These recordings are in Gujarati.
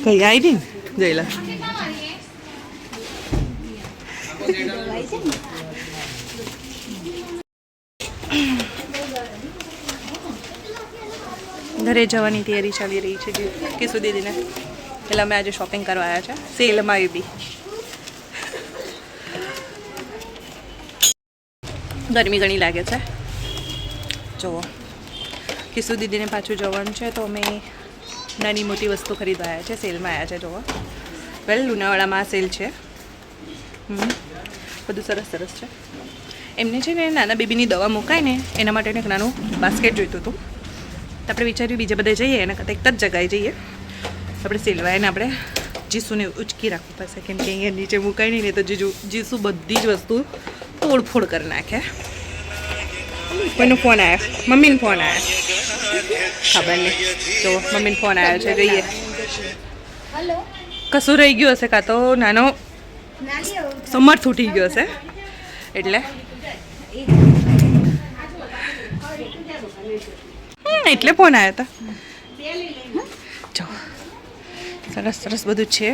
કઈ આવી ને જઈલા ઘરે જવાની તૈયારી ચાલી રહી છે કિશુ દીદીને. એટલે અમે આજે શોપિંગ કરવા આવ્યા છે સેલમાં. એ બી ગરમી ઘણી લાગે છે. જુઓ કિશુ દીદીને પાછું જવાનું છે તો અમે નાની મોટી વસ્તુ ખરીદવા આવ્યા છે. સેલમાં આવ્યા છે. જુઓ વેલ લુણાવાડામાં સેલ છે. બધું સરસ સરસ છે. એમને છે ને નાના બેબીની દવા મુકાય ને એના માટે એક નાનું બાસ્કેટ જોઈતું હતું. તો આપણે વિચાર્યું બીજે બધે જઈએ એના કરતાં એક જ જગ્યાએ જઈએ. આપણે સેલવાય ને આપણે જીસુને ઉચકી રાખવું પડશે કેમ કે અહીંયા નીચે મુકાય નહીં ને તો જીસુ બધી જ વસ્તુ તોડફોડ કરી નાખે. કોઈનો ફોન આવ્યો? મમ્મીનો ફોન આવ્યો. ખબર નહીં. તો મમ્મીનો ફોન આવ્યો છે. જોઈએ કશું રહી ગયું હશે કાં તો નાનો સમર્થ ઉઠી ગયો હશે એટલે એટલે ફોન આવ્યો હતો. જો સરસ સરસ બધું છે.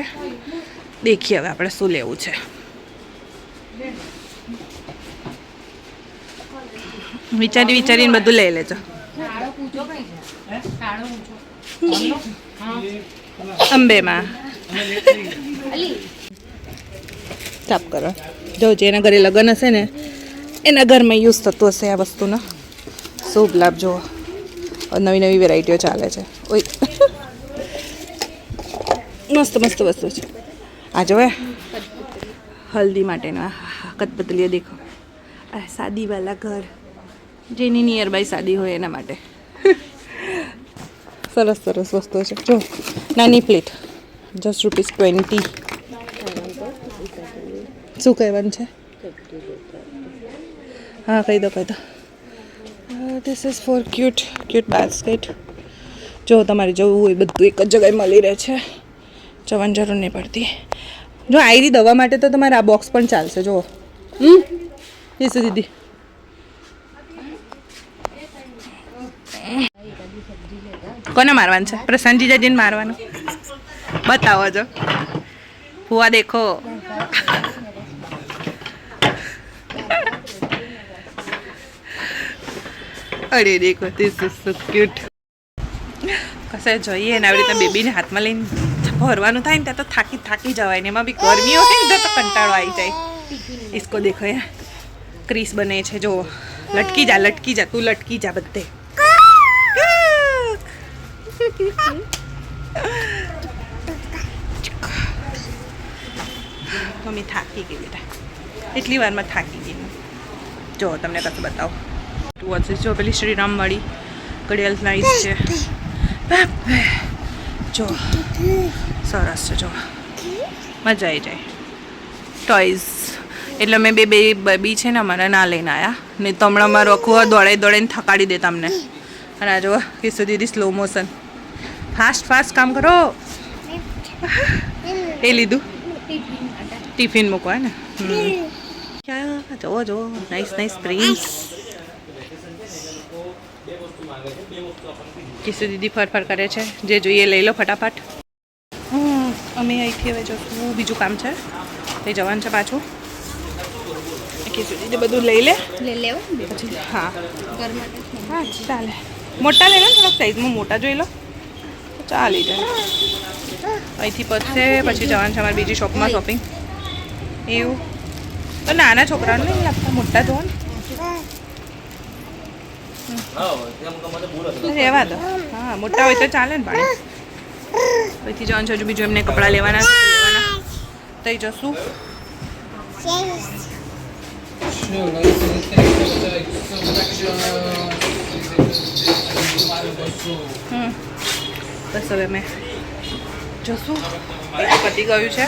દેખીએ હવે આપણે શું લેવું છે. વિચારીને બધું લઈ લેજો. અંબેમાં સાફ કરો. જો જેના ઘરે લગ્ન હશે ને એના ઘરમાં યુઝ થતું હશે આ વસ્તુનો. શુભ લાભ. જુઓ નવી નવી વેરાયટીઓ ચાલે છે. ઓય મસ્ત મસ્ત વસ્તુ છે. આ જો હલ્દી માટેના કઠપતલીઓ દેખો. આ શાદીવાલા ઘર જેની નિયર બાય શાદી હોય એના માટે સરસ સરસ વસ્તુઓ છે. જો નાની પ્લેટ જસ્ટ ₹20. શું કહેવાનું છે? હા કહી દો. This is four cute basket. જો તમારે જવું હોય બધું એક જ જગ્યાએ મળી રહે છે. જવાની જરૂર નહીં પડતી. જો આયરી દવા માટે તો તમારે આ બોક્સ પણ ચાલશે. જુઓ કિશુ દીદી કોને મારવાનું છે? પ્રશાંત જીજાજીને મારવાનું. બતાવો જો ફુવા દેખો. અરે દેખો ધીસ ઇઝ સો ક્યુટ. કશે જોઈએ ને આવી રીતના બેબીને હાથમાં લઈને ભરવાનું થાય ને ત્યાં તો થાકી જવાય ને. એમાં બી ગરમી હોય ને તો કંટાળો આવી જાય. इसको देखो यार क्रीस बने છે. જો લટકી જા તું લટકી જા બધે. મમ્મી થાકી ગઈ બેટા. એટલી વારમાં થાકી ગઈ. જો તમને કશું બતાવો. જો પેલી શ્રીરામવાળી ઘડિયાળ નાઈસ છે. જો સરસ છે. જો મજા આવી જાય. ટોયઝ એટલે મેં બે બેબી છે ને અમારા ના લઈને આવ્યા નહીં તો હમણાં મારું આખું દોડાઈને થકાડી દેતા અમને. અને આ જો કિશુ દીદી સ્લો મોશન. ફાસ્ટ કામ કરો. એ લીધું ટિફિન મૂકવા ને. જો નાઈસ પ્રિન્સ. કિશુ દીદી ફરફર કરે છે. જે જોઈએ લઈ લો ફટાફટ. અમે અહીંથી હવે જો બીજું કામ છે તે જવાનું છે પાછું. કિશુ દીદી બધું લઈ લેવું પછી. હા ચાલે. મોટા લઈ લો ને થોડાક સાઈઝમાં મોટા જોઈ લો ચાલી જાય. અહીંથી પતશે પછી જવાનું છે અમારી બીજી શોપમાં શોપિંગ. એવું તો નાના છોકરાઓને નહીં લાગતા મોટા જોવો ને. રહેવા દો. હા મોટા હોય તો ચાલે ને પાણી. પછી જવાનું છે હજુ બીજું એમને કપડાં લેવાના તઈ જશું. બસ હવે અમે જશું. પતી ગયું છે.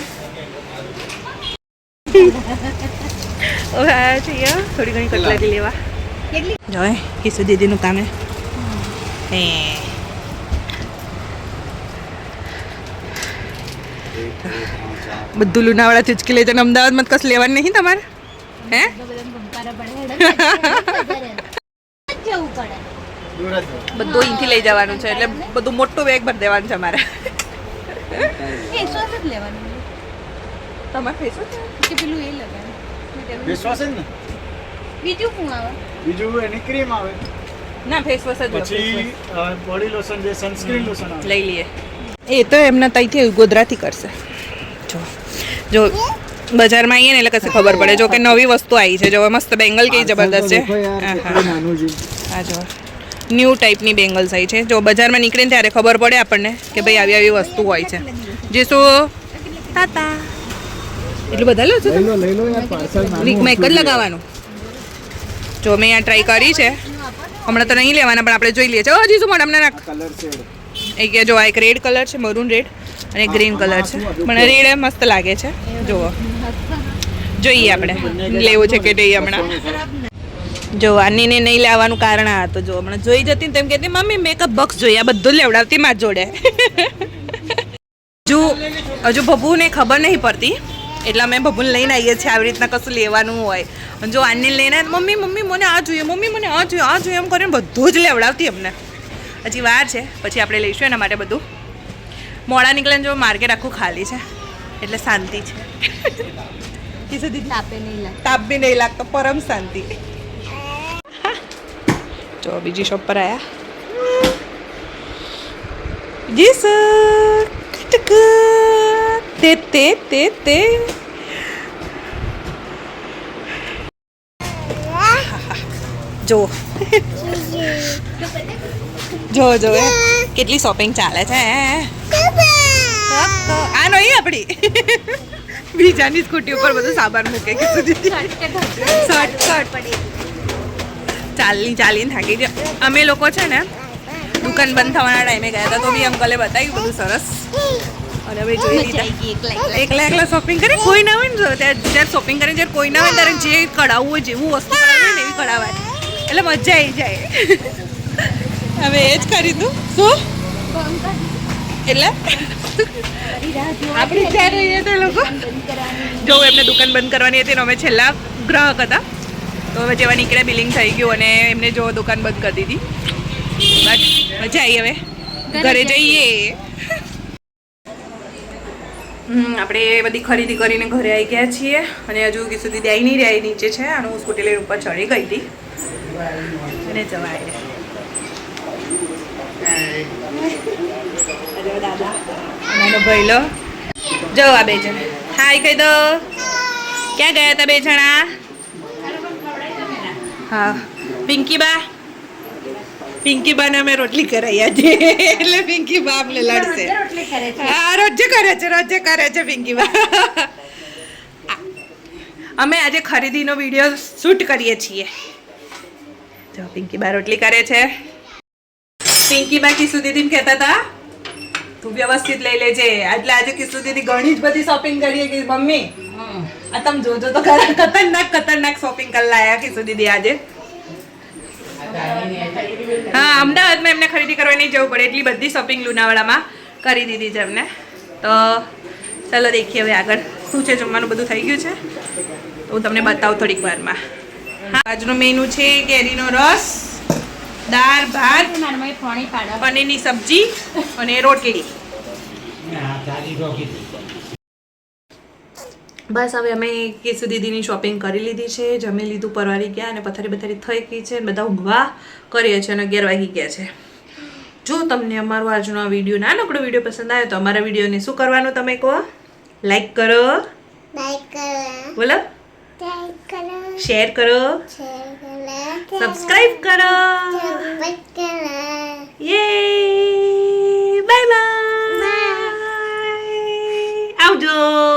હવે આવ્યા છીએ થોડી ઘણી કટલેરી લેવા. જોય કિશુ દીદીનું કામ હે. બધું લુણાવાડાથી ઉચકી લે છે. અમદાવાદમાં કશું લેવાનું નહીં તમારે? હે બધું અહીંથી લઈ જવાનું છે એટલે બધું મોટું બેગ ભરી દેવાનું છે અમારે તમારે ફેસ કે પેલું એ લગાવે ફેસ વોશ જ ને બીજું શું આવે બીજું એની ક્રીમ આવે ના ફેસ વોશ જ પછી બોડી લોશન જે સનસ્ક્રીન લોશન આવે લઈ લઈએ એ તો એમને તઈથી ગોધરાથી કરશે જો બજારમાં આવીએ ને એટલે કશે ખબર પડે જો કે નવી વસ્તુ આવી છે જો મસ્ત બેંગલ કેવી જબરદસ્ત છે હા જો ન્યૂ ટાઈપની બેંગલ્સ આવી છે જો બજારમાં નીકળે ને ત્યારે ખબર પડે આપણને કે ભાઈ આવી આવી વસ્તુ હોય છે જે શું તાતા એટલું બધા લો છો લઈ લો યાર પાર્સલ વીકમાં એક જ લગાવવાનું જો મેં આ ટ્રાય કરી છે હમણાં તો નહીં લેવાના પણ આપણે જોઈ લઈએ છીએ હજી શું મેડમને નાખ કલર શેડ એક જો આ એક રેડ કલર છે મરૂન રેડ અને ગ્રીન કલર છે મને રેડ મસ્ત લાગે છે જુઓ જોઈએ આપણે લેવું છે કે નહીં હમણાં જો આનીને નહીં લેવાનું કારણ આ તો જો હમણાં જોઈ જતી તેમ કહેતી મમ્મી મેકઅપ બોક્સ જોઈએ આ બધું લેવડાવતી માં જોડે હજુ બબુને ખબર નહીં પડતી એટલે અમે બબુને લઈને આવીએ છીએ આવી રીતના કશું લેવાનું હોય જો આને લઈને મમ્મી મમ્મી મને આ જોઈએ મમ્મી મને આ જોઈએ એમ કરીને બધું જ લેવડાવતી અમને હજી વાર છે પછી આપણે લઈશું એના માટે બધું મોડા નીકળે જો માર્કેટ આખું ખાલી છે એટલે શાંતિ છે કિસે દીદી તાપ બી નહીં લાગતો પરમ શાંતિ જો બીજી શોપ પર આયા જી સર તે જો જો કેટલી શોપિંગ ચાલે છે આ નહીં આપણી બીજાની સ્કૂટી ઉપર બધું સામાન મૂકે કે સુધી ચાલીને થાકી ગયા અમે લોકો છે ને દુકાન બંધ થવાના ટાઈમે ગયા હતા તો બી અંકલે બતાવ્યું બધું સરસ અને હવે જોઈ લીધા એકલા શોપિંગ કરી કોઈ ના હોય ને ત્યારે શોપિંગ કરીને જ્યારે કોઈ ના હોય ત્યારે જે કઢાવવું હોય જેવું વસ્તુ કઢાવવું હોય ને એવી કઢાવાય એટલે મજા આવી જાય હવે એ જ ખરીદું શું એટલે આપણે જ્યારે રહીએ તો લોકો જો એમને દુકાન બંધ કરવાની હતી ને અમે છેલ્લા ગ્રાહક હતા તો હવે જેવા નીકળે બિલિંગ થઈ ગયું અને એમને જો દુકાન બંધ કરી દીધી બટ મજા આવી હવે ઘરે જઈએ આપણે બધી ખરીદી કરીને ઘરે આવી ગયા છીએ અને હજુ કિશુ દીદી આવી નહીં રહ્યા નીચે છે અને હું સ્કૂટી લઈને ઉપર ચડી ગઈ હતી અને જવા દાદા નાનો ભાઈ લો જો આ બે જણા હાય કહી દો ક્યાં ગયા હતા બે જણા હા પિંકી બાને અમે રોટલી કરાવી છે એટલે પિંકી બા અમને લડશે હા રોજે કરે છે પિંકી બા અમે આજે ખરીદીનો વિડીયો શૂટ કરીએ છીએ જો પિંકી બા રોટલી કરે છે પિંકી બા કિશુ દીદીને કહેતા હતા તું વ્યવસ્થિત લઈ લેજે એટલે આજે કિશુ દીદી ઘણી જ બધી શોપિંગ કરીએ કે મમ્મી આ તમે જોજો તો ખતરનાક શોપિંગ કરી લાયા કિશુ દીદી આજે હા અમદાવાદમાં એમને ખરીદી કરવા નહીં જવું પડે એટલી બધી શોપિંગ લુણાવાડામાં કરી દીધી છે એમને તો ચાલો દેખીએ હવે આગળ શું છે જમવાનું બધું થઈ ગયું છે તો હું તમને બતાવું થોડીક વારમાં હા આજનો મેનુ છે કેરીનો રસ દાળ ભાત પનીરની સબ્જી અને રોટલી બસ હવે અમે કિશુ દીદીની શોપિંગ કરી લીધી છે જમી લીધું પરવારી ગયા અને પથારી બથારી થઈ ગઈ છે બધા ઊંઘવા કરીએ છીએ અને 11 વાગી ગયા છે જો તમને અમારો આજનો આ વિડીયો નાનકડો વિડીયો પસંદ આવ્યો તો અમારા વિડીયોને શું કરવાનું તમે કહો લાઈક કરો બોલો શેર કરો સબસ્ક્રાઇબ કરો યે બાય બાય આવજો